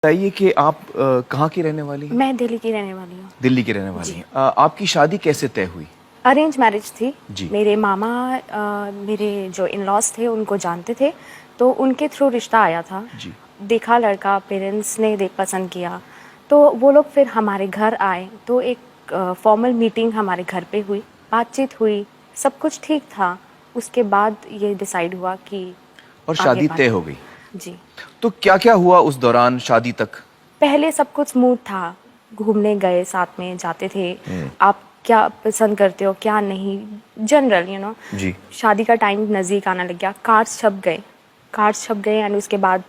बताइए कि आप कहाँ की रहने वाली हैं? मैं दिल्ली की रहने वाली हूँ। दिल्ली की रहने वाली हैं। आपकी शादी कैसे तय हुई? अरेंज मैरिज थी। जी। मेरे मामा मेरे जो इन लॉज थे उनको जानते थे, तो उनके थ्रू रिश्ता आया था। जी। देखा लड़का, पेरेंट्स ने देख पसंद किया, तो वो लोग फिर हमारे घर आए, तो एक फॉर्मल मीटिंग हमारे घर पे हुई, बातचीत हुई, सब कुछ ठीक था। उसके बाद ये डिसाइड हुआ कि और आगे शादी तय बढ़ना। हो गई। जी। तो क्या क्या हुआ उस दौरान शादी तक? पहले सब कुछ स्मूथ था, घूमने गए, साथ में जाते थे। आप क्या पसंद करते हो क्या नहीं, जनरल जी। शादी का टाइम नज़दीक आने लग गया, कार्ड्स छप गए एंड उसके बाद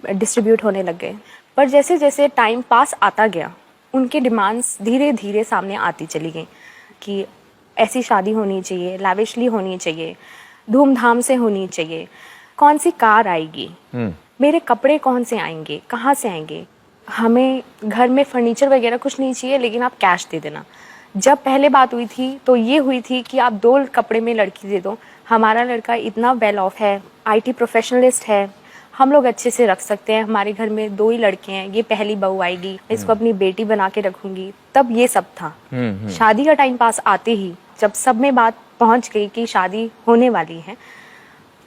डिस्ट्रीब्यूट होने लग गए। पर जैसे जैसे टाइम पास आता गया, उनके डिमांड्स धीरे धीरे सामने आती चली गई कि ऐसी शादी होनी चाहिए, लैविशली होनी चाहिए, धूमधाम से होनी चाहिए, कौन सी कार आएगी, मेरे कपड़े कौन से आएंगे, कहाँ से आएंगे, हमें घर में फर्नीचर वगैरह कुछ नहीं चाहिए, लेकिन आप कैश दे देना। जब पहले बात हुई थी तो ये हुई थी कि आप 2 कपड़े में लड़की दे दो, हमारा लड़का इतना वेल ऑफ है, आईटी प्रोफेशनलिस्ट है, हम लोग अच्छे से रख सकते हैं, हमारे घर में 2 ही लड़के हैं, ये पहली बहू आएगी, इसको अपनी बेटी बना के रखूंगी। तब ये सब था। शादी का टाइम पास आते ही जब सब में बात पहुंच गई कि शादी होने वाली है,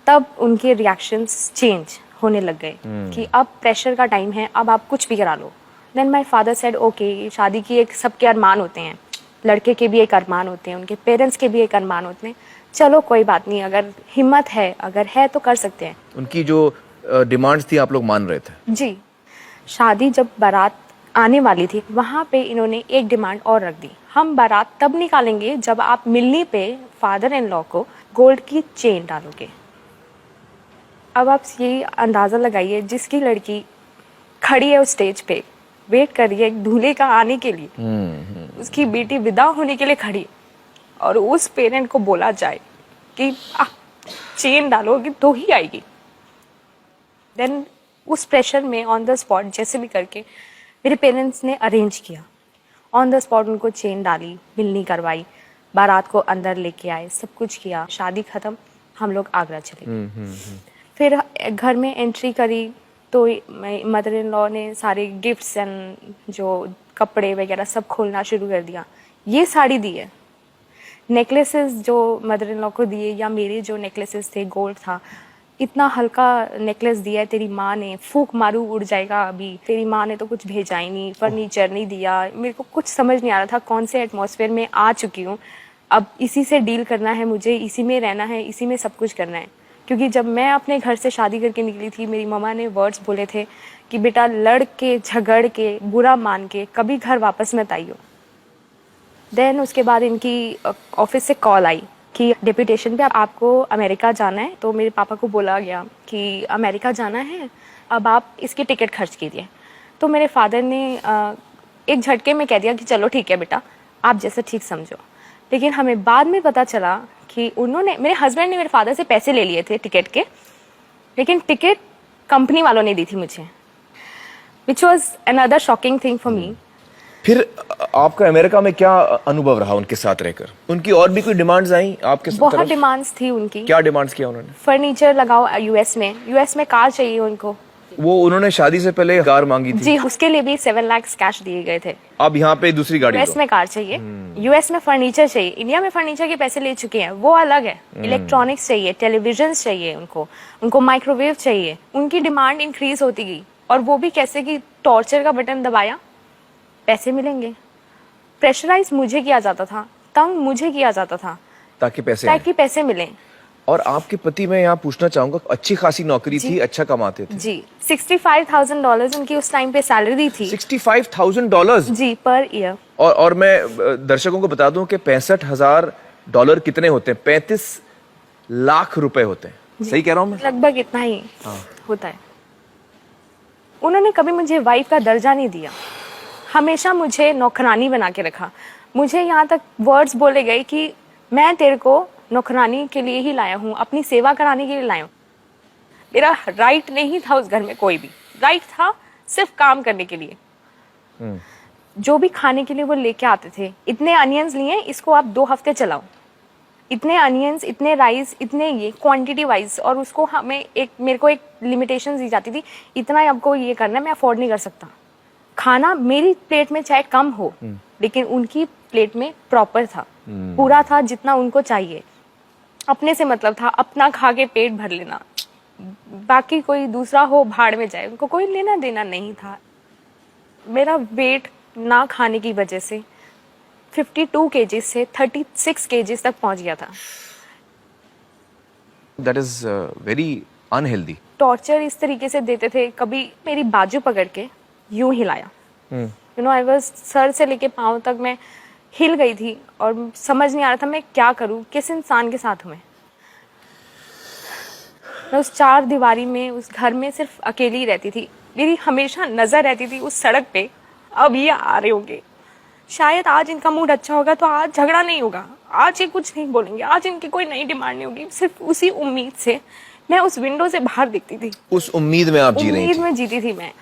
तब उनके रिएक्शंस चेंज होने लग गए कि अब प्रेशर का टाइम है, अब आप कुछ भी करा लो। Then my father said okay, शादी की एक सबके अरमान होते हैं, लड़के के भी एक अरमान होते हैं, उनके पेरेंट्स के भी एक अरमान होते हैं, चलो कोई बात नहीं, अगर हिम्मत है, अगर है तो कर सकते हैं। उनकी जो डिमांड्स थी आप लोग मान रहे थे? जी। शादी जब बारात आने वाली थी, वहाँ पे इन्होंने एक डिमांड और रख दी, हम बारात तब निकालेंगे जब आप मिलनी पे फादर इन लॉ को गोल्ड की चेन डालोगे। अब आप ये अंदाज़ा लगाइए, जिसकी लड़की खड़ी है उस स्टेज पे, वेट कर रही है दूल्हे का आने के लिए, उसकी बेटी विदा होने के लिए खड़ी, और उस पेरेंट को बोला जाए कि आप चेन डालोगे तो ही आएगी। देन उस प्रेशर में ऑन द स्पॉट जैसे भी करके मेरे पेरेंट्स ने अरेंज किया, ऑन द स्पॉट उनको चेन डाली, मिलनी करवाई, बारात को अंदर लेके आए, सब कुछ किया, शादी खत्म, हम लोग आगरा चले गए। फिर घर में एंट्री करी तो मदर इन लॉ ने सारे गिफ्ट्स एंड जो कपड़े वगैरह सब खोलना शुरू कर दिया। ये साड़ी दी है, नेकलेसेस जो मदर इन लॉ को दिए, या मेरे जो नेकलेसेस थे, गोल्ड था, इतना हल्का नेकलेस दिया है, तेरी माँ ने, फूक मारू उड़ जाएगा अभी, तेरी माँ ने तो कुछ भेजा ही नहीं, फर्नीचर नहीं दिया। मेरे को कुछ समझ नहीं आ रहा था कौन से एटमॉस्फेयर में आ चुकी हूँ, अब इसी से डील करना है मुझे, इसी में रहना है, इसी में सब कुछ करना है। क्योंकि जब मैं अपने घर से शादी करके निकली थी, मेरी मम्मा ने वर्ड्स बोले थे कि बेटा लड़ के, झगड़ के, बुरा मान के कभी घर वापस मत आइयो। देन उसके बाद इनकी ऑफिस से कॉल आई कि डेपुटेशन पे आपको अमेरिका जाना है। तो मेरे पापा को बोला गया कि अमेरिका जाना है, अब आप इसकी टिकट खर्च कीजिए। तो मेरे फादर ने एक झटके में कह दिया कि चलो ठीक है बेटा, आप जैसा ठीक समझो। लेकिन हमें बाद में पता चला कि उन्होंने, मेरे हस्बैंड ने मेरे फादर से पैसे ले लिए थे टिकट के, लेकिन टिकट कंपनी वालों ने दी थी मुझे, which was another shocking thing for me. फिर आपका अमेरिका में क्या अनुभव रहा उनके साथ रहकर? उनकी और भी कोई डिमांड्स आई आपके साथ? बहुत डिमांड्स थी उनकी। क्या डिमांड्स किया उन्होंने? फर्नीचर लगाओ यूएस में कार चाहिए उनको। वो उन्होंने शादी से पहले कार मांगी थी? जी, उसके लिए भी 7 लाख कैश दिए गए थे। अब यहाँ पे दूसरी गाड़ी यूएस में कार चाहिए, यूएस में फर्नीचर चाहिए, इंडिया में फर्नीचर के पैसे ले चुके हैं, वो अलग है। इलेक्ट्रॉनिक्स चाहिए, टेलीविजन चाहिए उनको माइक्रोवेव चाहिए। उनकी डिमांड इंक्रीज होती गई, और वो भी कैसे कि टॉर्चर का बटन दबाया, पैसे मिलेंगे। प्रेशराइज मुझे किया जाता था, तंग मुझे किया जाता था, ताकि पैसे मिलें। और आपके पति, मैं यहाँ पूछना चाहूंगा, अच्छी खासी नौकरी थी, अच्छा कमाते थे? जी, $65,000 उनकी उस टाइम पे सैलरी थी। $65,000 जी, पर ईयर। और मैं दर्शकों को बता दूं कि $65,000 कितने होते हैं? 35 लाख रुपए होते हैं। सही कह रहा हूं मैं? लगभग इतना ही होता है। उन्होंने कभी मुझे वाइफ का दर्जा नहीं दिया, हमेशा मुझे नौकरानी बना के रखा। मुझे यहाँ तक वर्ड्स बोले गए कि मैं तेरे को नौकरानी के लिए ही लाया हूँ, अपनी सेवा कराने के लिए लाया हूँ। मेरा राइट नहीं था उस घर में, कोई भी राइट था सिर्फ काम करने के लिए। जो भी खाने के लिए वो लेके आते थे, इतने अनियंस लिए, इसको आप 2 हफ्ते चलाओ, इतने अनियंस, इतने राइस, इतने ये क्वांटिटी वाइज, और उसको हमें मेरे को एक लिमिटेशन दी जाती थी, इतना ही आपको ये करना है, मैं अफोर्ड नहीं कर सकता। खाना मेरी प्लेट में चाहे कम हो, लेकिन उनकी प्लेट में प्रॉपर था, पूरा था जितना उनको चाहिए। अपने से मतलब था, अपना खा के पेट भर लेना, बाकी कोई दूसरा हो भाड़ में जाए, उनको कोई लेना देना नहीं था। मेरा वेट ना खाने की वजह से 52 केजीज से 36 केजीज तक पहुंच गया था। That is very unhealthy. Torture इस तरीके से देते थे, कभी मेरी बाजू पकड़ के यूं हिलाया, you know, I was sir से लेके पाँव तक मैं हिल गई थी और समझ नहीं आ रहा था मैं क्या करूं, किस इंसान के साथ हूं मैं उस चार दीवारी में, उस घर में सिर्फ अकेली ही रहती थी। मेरी हमेशा नजर रहती थी उस सड़क पे, अब ये आ रहे होंगे, शायद आज इनका मूड अच्छा होगा तो आज झगड़ा नहीं होगा, आज ये कुछ नहीं बोलेंगे, आज इनकी कोई नई डिमांड नहीं होगी। सिर्फ उसी उम्मीद से मैं उस विंडो से बाहर दिखती थी। उस उम्मीद में आप जी रही उम्मीद थी? में जीती थी मैं,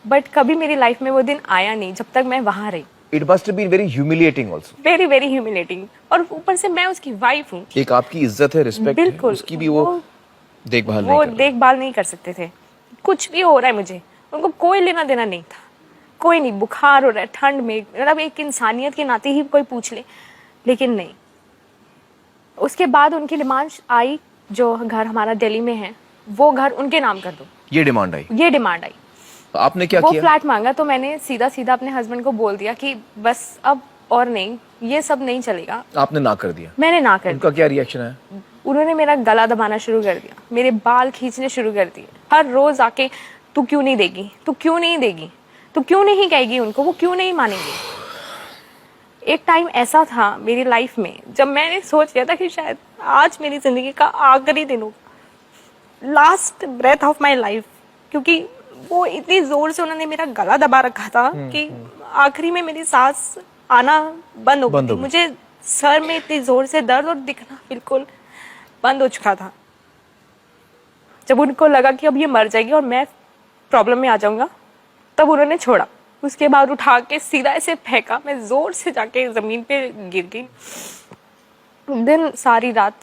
बट कभी मेरी लाइफ में वो दिन आया नहीं जब तक मैं वहां रही। It must have been very humiliating also. Very very humiliating, और ऊपर से मैं उसकी वाइफ हूँ। एक आपकी इज्जत है, रिस्पेक्ट है, बिल्कुल, उसकी भी वो देखभाल नहीं वो कर रहे। देखभाल नहीं कर सकते थे। कुछ भी हो रहा है मुझे, उनको कोई लेना देना नहीं था, कोई नहीं, बुखार हो रहा है, ठंड में, मतलब एक इंसानियत के नाते ही कोई पूछ ले, लेकिन नहीं। उसके बाद उनकी डिमांड आई, जो घर हमारा दिल्ली में है वो घर उनके नाम कर दो, ये डिमांड आई? ये डिमांड आई। आपने क्या वो किया? फ्लैट मांगा तो मैंने सीधा सीधा अपने हस्बैंड को बोल दिया कि बस अब और नहीं, ये सब नहीं चलेगा। आपने ना कर दिया? मैंने ना कर उनका क्या रिएक्शन है? उन्होंने मेरा गला दबाना शुरू कर दिया, मेरे बाल खींचने शुरू कर दिए, हर रोज आके तू क्यों नहीं देगी, तू क्यों नहीं देगी, तू क्यों नहीं कहेगी उनको, वो क्यों नहीं मानेंगे। एक टाइम ऐसा था मेरी लाइफ में जब मैंने सोच लिया था कि शायद आज मेरी जिंदगी का आखिरी दिन हो, last breath of my life, क्योंकि वो इतनी जोर से उन्होंने मेरा गला दबा रखा था कि आखिरी में मेरी सांस आना बंद हो गई थी। मुझे सर में इतनी जोर से दर्द और दिखना बिल्कुल बंद हो चुका था। जब उनको लगा कि अब ये मर जाएगी और मैं प्रॉब्लम में आ जाऊंगा, तब उन्होंने छोड़ा। उसके बाद उठा के सीधा ऐसे फेंका, मैं जोर से जाके जमीन पे गिर गई। दिन सारी रात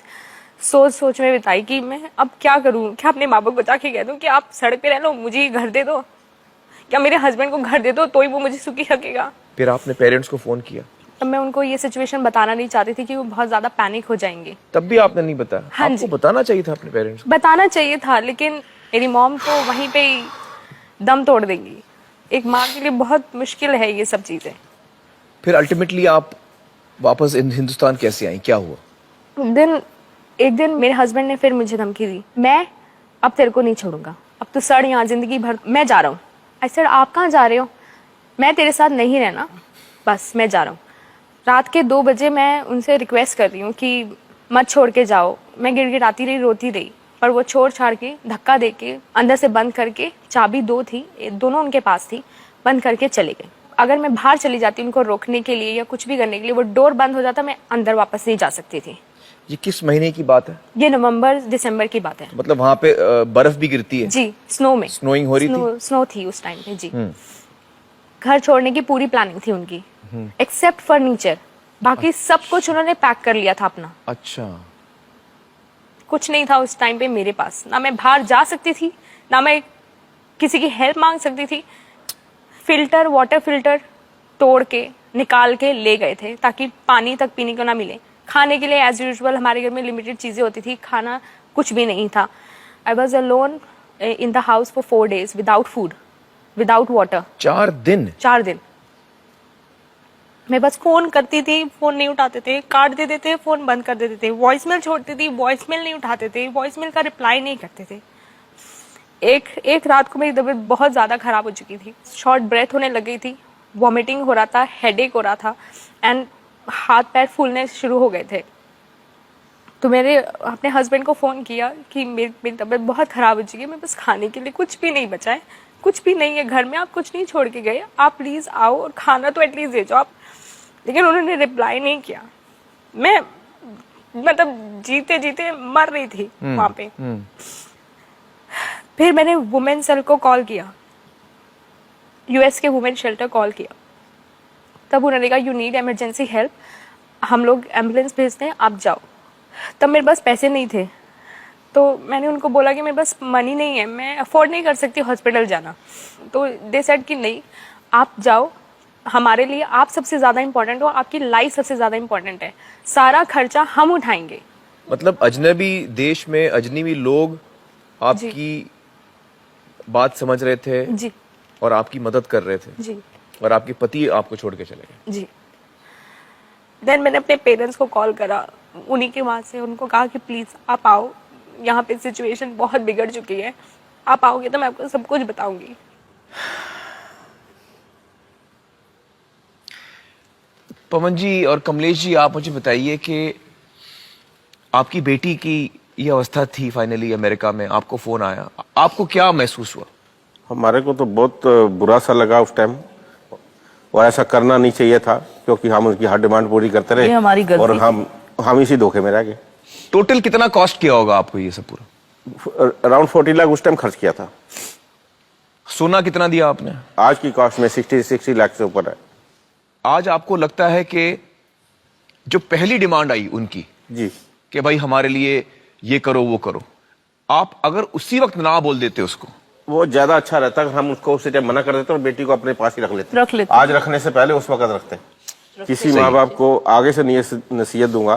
सोच सोच में बिताई कि मैं अब क्या करूं, क्या अपने माँ बाप को जाके कह दूं कि आप सड़क पे रह लो, मुझे घर दे दो, क्या मेरे हस्बैंड को घर दे दो तो ही वो मुझे सुखी रखेगा। फिर आपने पेरेंट्स को फोन किया? तब मैं उनको ये सिचुएशन बताना नहीं चाहती थी कि वो बहुत ज्यादा पैनिक हो जाएंगे। तब भी आपने नहीं बताया? हाँ आपको जी। बताना चाहिए था अपने पेरेंट्स को। बताना चाहिए था, लेकिन मेरी मॉम तो वहीं पे ही दम तोड़ देंगी। एक माँ के लिए बहुत मुश्किल है ये सब चीजें। फिर अल्टीमेटली आप वापस हिंदुस्तान कैसे आई, क्या हुआ? एक दिन मेरे हस्बैंड ने फिर मुझे धमकी दी, मैं अब तेरे को नहीं छोड़ूंगा, अब तो सड़ यहाँ जिंदगी भर, मैं जा रहा हूँ। आई सेड आप कहाँ जा रहे हो? मैं तेरे साथ नहीं रहना, बस मैं जा रहा हूँ। रात के 2 बजे मैं उनसे रिक्वेस्ट कर रही हूँ कि मत छोड़ के जाओ। मैं गिड़गिड़ाती रही, रोती रही, पर वो छोड़ छाड़ के, धक्का दे के, अंदर से बंद करके, चाबी 2 थी, दोनों उनके पास थी, बंद करके चले गए। अगर मैं बाहर चली जाती उनको रोकने के लिए या कुछ भी करने के लिए, वो डोर बंद हो जाता, मैं अंदर वापस नहीं जा सकती थी। ये किस महीने की बात है? ये नवंबर दिसंबर की बात है। मतलब वहाँ पे बर्फ भी गिरती है? जी, स्नो में, स्नोइंग हो रही थी? स्नो थी उस टाइम पे जी। घर छोड़ने की पूरी प्लानिंग थी उनकी, एक्सेप्ट फर्नीचर, बाकी सब कुछ उन्होंने पैक कर लिया था अपना। अच्छा। कुछ नहीं था उस टाइम पे मेरे पास, ना मैं बाहर जा सकती थी, ना मैं किसी की हेल्प मांग सकती थी। फिल्टर, वाटर फिल्टर तोड़ के निकाल के ले गए थे ताकि पानी तक पीने को ना मिले। खाने के लिए एज यूजुअल हमारे घर में लिमिटेड चीजें होती थी, खाना कुछ भी नहीं था। I was alone in the house for 4 days without food, without water. 4 दिन? 4 दिन मैं बस फोन करती थी, फोन नहीं उठाते थे, काट देते थे, फोन बंद कर देते थे, वॉइसमेल छोड़ती थी, वॉइसमेल नहीं उठाते थे, वॉइसमेल का रिप्लाई नहीं करते थे। एक रात को मेरी तबीयत बहुत ज्यादा खराब हो चुकी थी, शॉर्ट ब्रेथ होने लग गई थी, वॉमिटिंग हो रहा था, हेडेक हो रहा था, एंड हाथ पैर फूलने शुरू हो गए थे। तो मैंने अपने हस्बैंड को फ़ोन किया कि मेरी तबीयत बहुत ख़राब हो चुकी है, मेरे पास खाने के लिए कुछ भी नहीं बचा है, कुछ भी नहीं है घर में, आप कुछ नहीं छोड़ के गए, आप प्लीज़ आओ और खाना तो एटलीस्ट दे जाओ आप। लेकिन उन्होंने रिप्लाई नहीं किया। मैं मतलब जीते जीते मर रही थी वहाँ पे। फिर मैंने वुमेन सेल को कॉल किया, यूएस के वुमेन शेल्टर कॉल किया। तब उन्होंने कहा यू नीड इमरजेंसी हेल्प, हम लोग एम्बुलेंस भेजते हैं, आप जाओ। तब मेरे पास पैसे नहीं थे, तो मैंने उनको बोला कि मेरे पास मनी नहीं है, मैं अफोर्ड नहीं कर सकती हॉस्पिटल जाना। तो दे सेड कि नहीं, आप जाओ, हमारे लिए आप सबसे ज़्यादा इम्पोर्टेंट हो, आपकी लाइफ सबसे ज़्यादा इम्पोर्टेंट है, सारा खर्चा हम उठाएंगे। मतलब अजनबी देश में अजनबी लोग आपकी बात समझ रहे थे जी और आपकी मदद कर रहे थे, जी और आपके पति आपको छोड़ के चले गए। जी। देन मैंने अपने पेरेंट्स को कॉल करा, उन्हीं के वहाँ से उनको कहा कि प्लीज़ आप आओ, यहाँ पे सिचुएशन बहुत बिगड़ चुकी है, आप आओगे तो मैं आपको सब कुछ बताऊंगी। पवन जी और कमलेश जी, आप मुझे बताइए कि आपकी बेटी की ये अवस्था थी, फाइनली अमेरिका में आपको फोन आया, आपको क्या महसूस हुआ? हमारे को तो बहुत बुरा सा लगा उस टाइम, और ऐसा करना नहीं चाहिए था, क्योंकि हम उसकी हर डिमांड पूरी करते रहे, ये हमारी गलती और हम इसी धोखे में रह गए। टोटल कितना कॉस्ट किया होगा आपको ये सब पूरा? अराउंड 40 लाख उस टाइम खर्च किया था। सोना कितना दिया आपने? आज की कॉस्ट में 60 लाख से ऊपर है। आज आपको लगता है कि जो पहली डिमांड आई उनकी जी, कि भाई हमारे लिए ये करो वो करो, आप अगर उसी वक्त ना बोल देते उसको, वो ज्यादा अच्छा रहता है। हम उसको उसी टाइम मना कर देते और बेटी को अपने पास ही रख लेते। आज रखने से पहले उस वक्त रखते। किसी माँ बाप को आगे से नसीहत दूंगा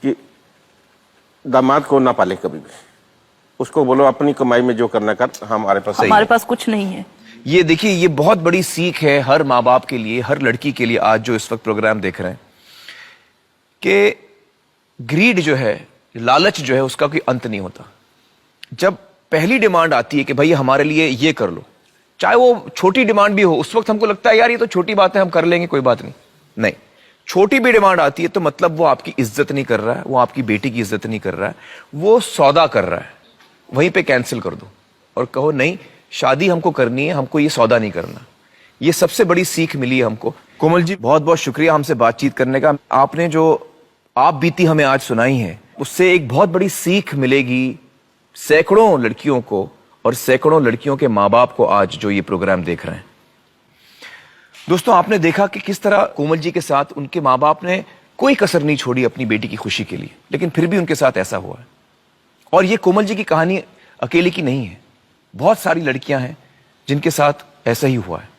कि दामाद को ना पाले कभी भी, उसको बोलो अपनी कमाई में जो करना कर, हमारे पास कुछ नहीं है। ये देखिए, ये बहुत बड़ी सीख है हर माँ बाप के लिए, हर लड़की के लिए, आज जो इस वक्त प्रोग्राम देख रहे हैं, कि ग्रीड जो है, लालच जो है, उसका कोई अंत नहीं होता। जब पहली डिमांड आती है कि भाई हमारे लिए ये कर लो, चाहे वो छोटी डिमांड भी हो, उस वक्त हमको लगता है यार ये तो छोटी बात है, हम कर लेंगे, कोई बात नहीं। नहीं, छोटी भी डिमांड आती है तो मतलब वो आपकी इज्जत नहीं कर रहा है, वो आपकी बेटी की इज्जत नहीं कर रहा है, वो सौदा कर रहा है। वहीं पे कैंसिल कर दो और कहो नहीं, शादी हमको करनी है, हमको ये सौदा नहीं करना। ये सबसे बड़ी सीख मिली है हमको। कोमल जी, बहुत बहुत शुक्रिया हमसे बातचीत करने का। आपने जो आप बीती हमें आज सुनाई है, उससे एक बहुत बड़ी सीख मिलेगी सैकड़ों लड़कियों को और सैकड़ों लड़कियों के माँ बाप को आज जो ये प्रोग्राम देख रहे हैं। दोस्तों, आपने देखा कि किस तरह कोमल जी के साथ उनके माँ बाप ने कोई कसर नहीं छोड़ी अपनी बेटी की खुशी के लिए, लेकिन फिर भी उनके साथ ऐसा हुआ है। और ये कोमल जी की कहानी अकेले की नहीं है, बहुत सारी लड़कियां हैं जिनके साथ ऐसा ही हुआ है।